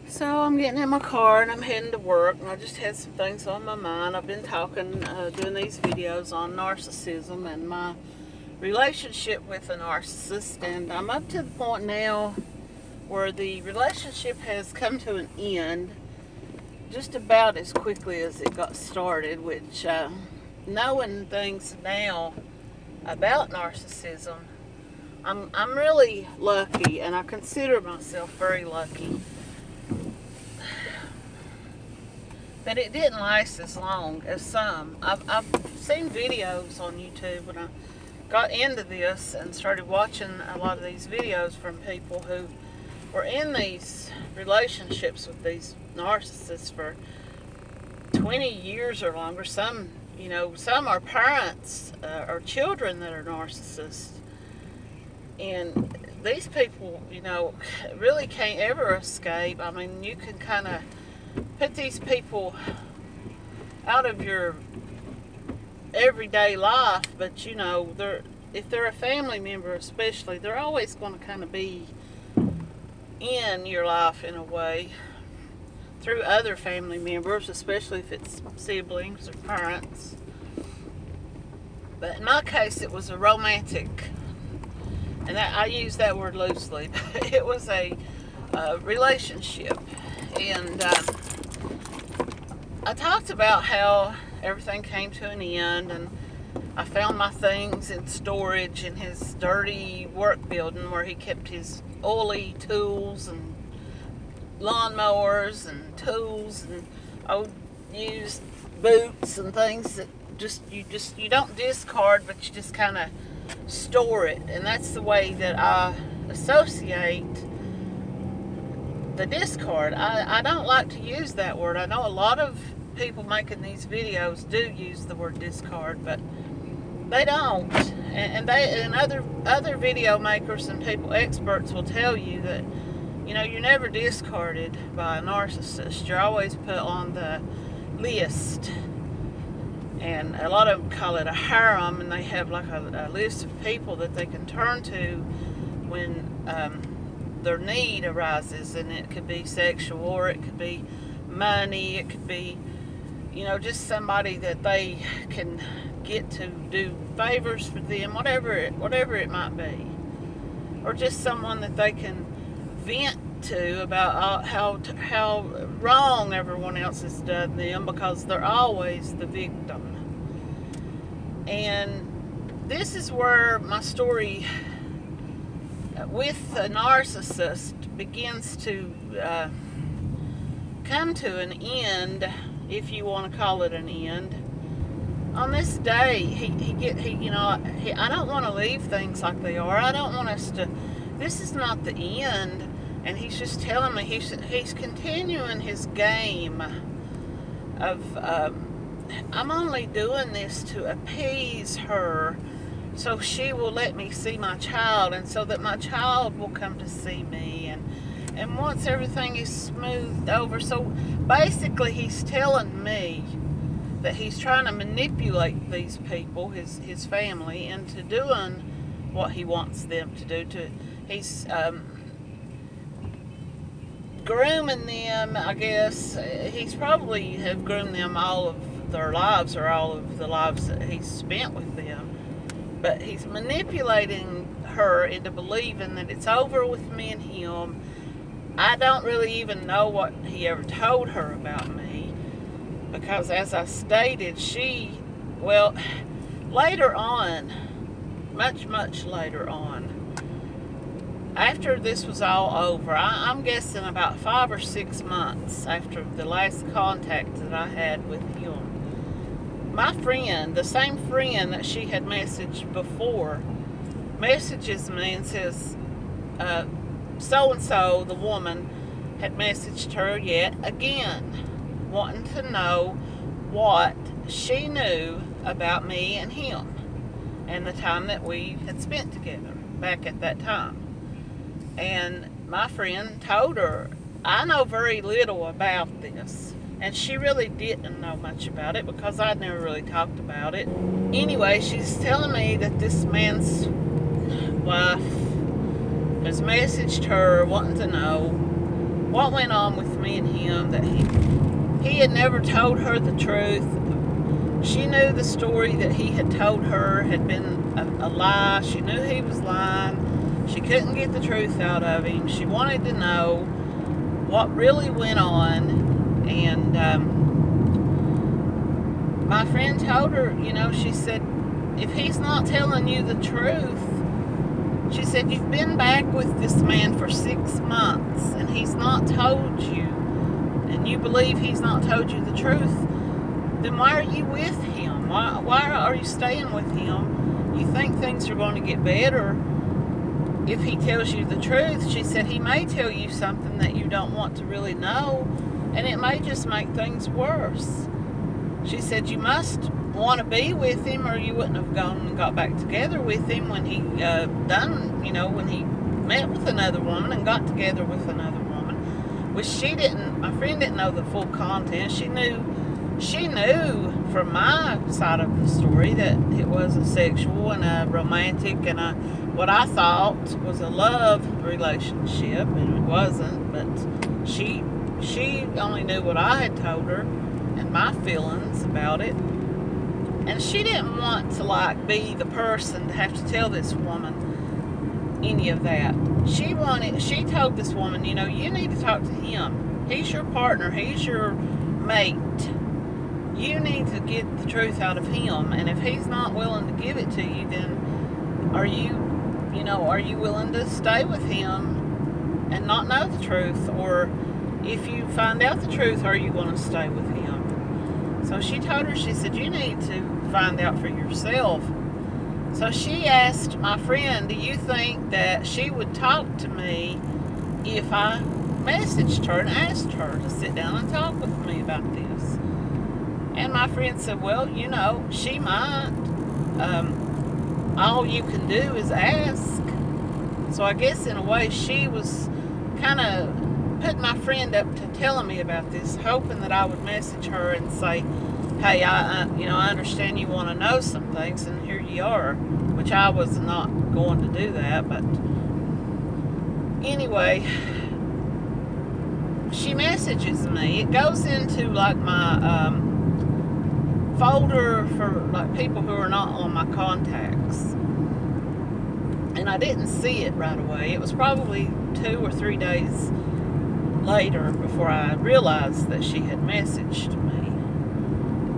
So I'm getting in my car and I'm heading to work, and I just had some things on my mind. I've been talking, doing these videos on narcissism and my relationship with a narcissist, and I'm up to the point now where the relationship has come to an end just about as quickly as it got started, which knowing things now about narcissism, I'm really lucky, and I consider myself very lucky that it didn't last as long as some. I've seen videos on YouTube when I got into this and started watching a lot of these videos from people who were in these relationships with these narcissists for 20 years or longer. Some are parents or children that are narcissists. And these people, really can't ever escape. I mean, you can kind of put these people out of your everyday life, but if they're a family member especially, they're always going to kind of be in your life in a way through other family members, especially if it's siblings or parents. But in my case, it was a romantic, and I use that word loosely, but it was a relationship. And I talked about how everything came to an end, and I found my things in storage in his dirty work building where he kept his oily tools and lawnmowers and tools and old used boots and things that you don't discard, but you just kind of store it. And that's the way that I associate the discard. I don't like to use that word. I know a lot of people making these videos do use the word discard, but they don't. And other video makers and people, experts, will tell you that you're never discarded by a narcissist. You're always put on the list. And a lot of them call it a harem, and they have like a list of people that they can turn to when their need arises. And it could be sexual, or it could be money, it could be just somebody that they can get to do favors for them, whatever it might be, or just someone that they can vent to about how wrong everyone else has done them, because they're always the victim. And this is where my story with a narcissist begins to come to an end, if you want to call it an end. On this day, I don't want to leave things like they are. I don't want us to. This is not the end. And he's just telling me he's continuing his game of I'm only doing this to appease her, so she will let me see my child, and so that my child will come to see me, and once everything is smoothed over. So basically he's telling me that he's trying to manipulate these people, his family, into doing what he wants them to do. He's grooming them, I guess. He's probably have groomed them all of their lives, or all of the lives that he's spent with them. But he's manipulating her into believing that it's over with me and him. I don't really even know what he ever told her about me, because as I stated, later on, much later on, after this was all over, I'm guessing about 5 or 6 months after the last contact that I had with him, my friend, the same friend that she had messaged before, messages me and says, so-and-so, the woman, had messaged her yet again, wanting to know what she knew about me and him and the time that we had spent together back at that time. And my friend told her, I know very little about this. And she really didn't know much about it, because I'd never really talked about it. Anyway, she's telling me that this man's wife has messaged her wanting to know what went on with me and him, that he had never told her the truth. She knew the story that he had told her had been a lie. She knew he was lying. She couldn't get the truth out of him. She wanted to know what really went on. And my friend told her, she said, if he's not telling you the truth, she said, you've been back with this man for 6 months and he's not told you, and you believe he's not told you the truth, then why are you with him? Why are you staying with him? You think things are going to get better if he tells you the truth. She said, he may tell you something that you don't want to really know, and it may just make things worse. She said, you must want to be with him, or you wouldn't have gone and got back together with him when he when he met with another woman and got together with another woman. Which my friend didn't know the full content. She knew from my side of the story that it was a sexual and a romantic and what I thought was a love relationship, and it wasn't. But she only knew what I had told her and my feelings about it. And she didn't want to be the person to have to tell this woman any of that. She told this woman, you need to talk to him. He's your partner. He's your mate. You need to get the truth out of him. And if he's not willing to give it to you, then are you willing to stay with him and not know the truth? Or if you find out the truth, are you going to stay with him? So she told her, she said, you need to find out for yourself. So she asked my friend, do you think that she would talk to me if I messaged her and asked her to sit down and talk with me about this? And my friend said, well, she might. All you can do is ask. So I guess in a way she was kind of putting my friend up to telling me about this, hoping that I would message her and say, hey, I understand you want to know some things, and here you are, which I was not going to do that. But anyway, she messages me. It goes into my folder for people who are not on my contacts, and I didn't see it right away. It was probably 2 or 3 days later before I realized that she had messaged me.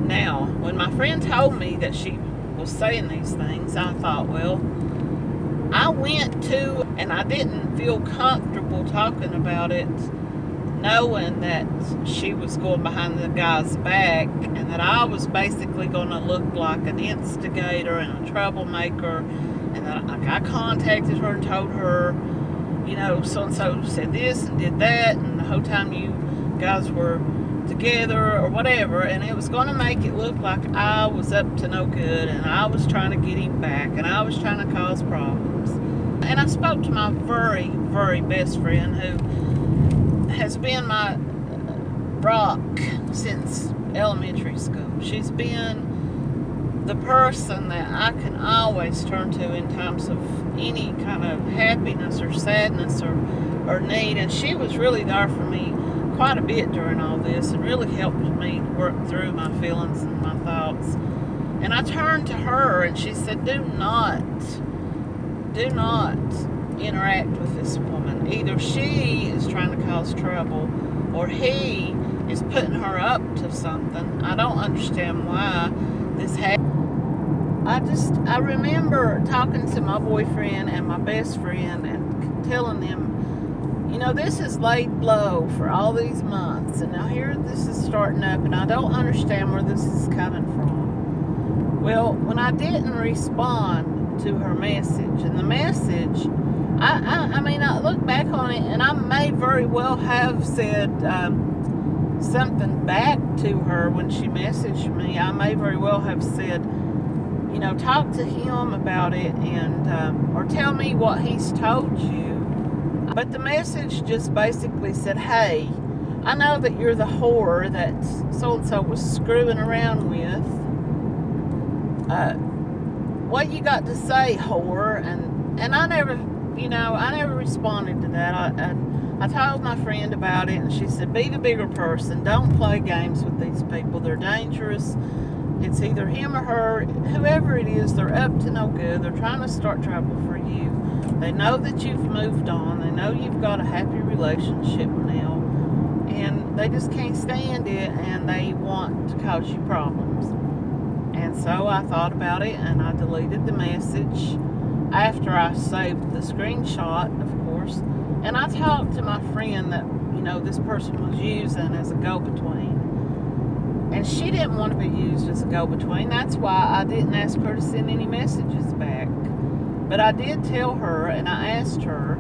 Now, when my friend told me that she was saying these things, I thought, well, I went to, and I didn't feel comfortable talking about it, knowing that she was going behind the guy's back and that I was basically going to look like an instigator and a troublemaker, and that I contacted her and told her, so-and-so said this and did that, and the whole time you guys were together or whatever, and it was going to make it look like I was up to no good and I was trying to get him back and I was trying to cause problems. And I spoke to my very, very best friend, who has been my rock since elementary school. She's been the person that I can always turn to in times of any kind of happiness or sadness or need, and she was really there for me quite a bit during all this and really helped me work through my feelings and my thoughts. And I turned to her and she said, do not interact with this woman. Either she is trying to cause trouble or he is putting her up to something. I don't understand why this happened. I remember talking to my boyfriend and my best friend and telling them, this is laid low for all these months, and now here this is starting up, and I don't understand where this is coming from. Well, when I didn't respond to her message, and the message, I look back on it, and I may very well have said something back to her when she messaged me. I may very well have said, talk to him about it, and or tell me what he's told you. But the message just basically said, hey, I know that you're the whore that so-and-so was screwing around with. What you got to say, whore? And I never responded to that. I told my friend about it, and she said, be the bigger person. Don't play games with these people. They're dangerous. It's either him or her, whoever it is, they're up to no good. They're trying to start trouble for you. They know that you've moved on. They know you've got a happy relationship now. And they just can't stand it, and they want to cause you problems. And so I thought about it, and I deleted the message after I saved the screenshot, of course. And I talked to my friend that, this person was using as a go-between. And she didn't want to be used as a go-between. That's why I didn't ask her to send any messages back. But I did tell her, and I asked her,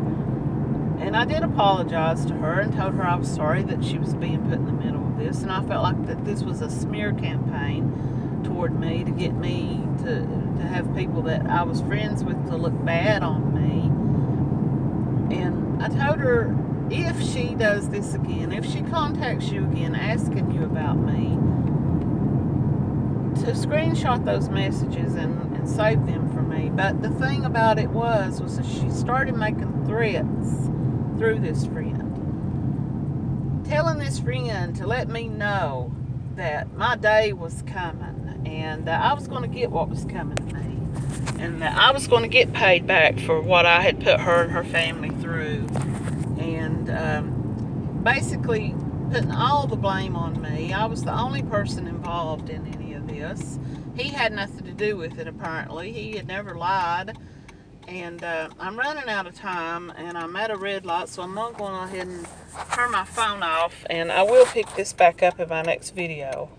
and I did apologize to her and told her I was sorry that she was being put in the middle of this. And I felt like that this was a smear campaign toward me to get me to have people that I was friends with to look bad on me. And I told her, if she does this again, if she contacts you again asking you about me, to screenshot those messages and save them for me. But the thing about it was that she started making threats through this friend, telling this friend to let me know that my day was coming, and that I was going to get what was coming to me, and that I was going to get paid back for what I had put her and her family through, and basically putting all the blame on me. I was the only person involved in any of this. He had nothing to do with it, apparently. He had never lied. And I'm running out of time, and I'm at a red light, so I'm going to go ahead and turn my phone off, and I will pick this back up in my next video.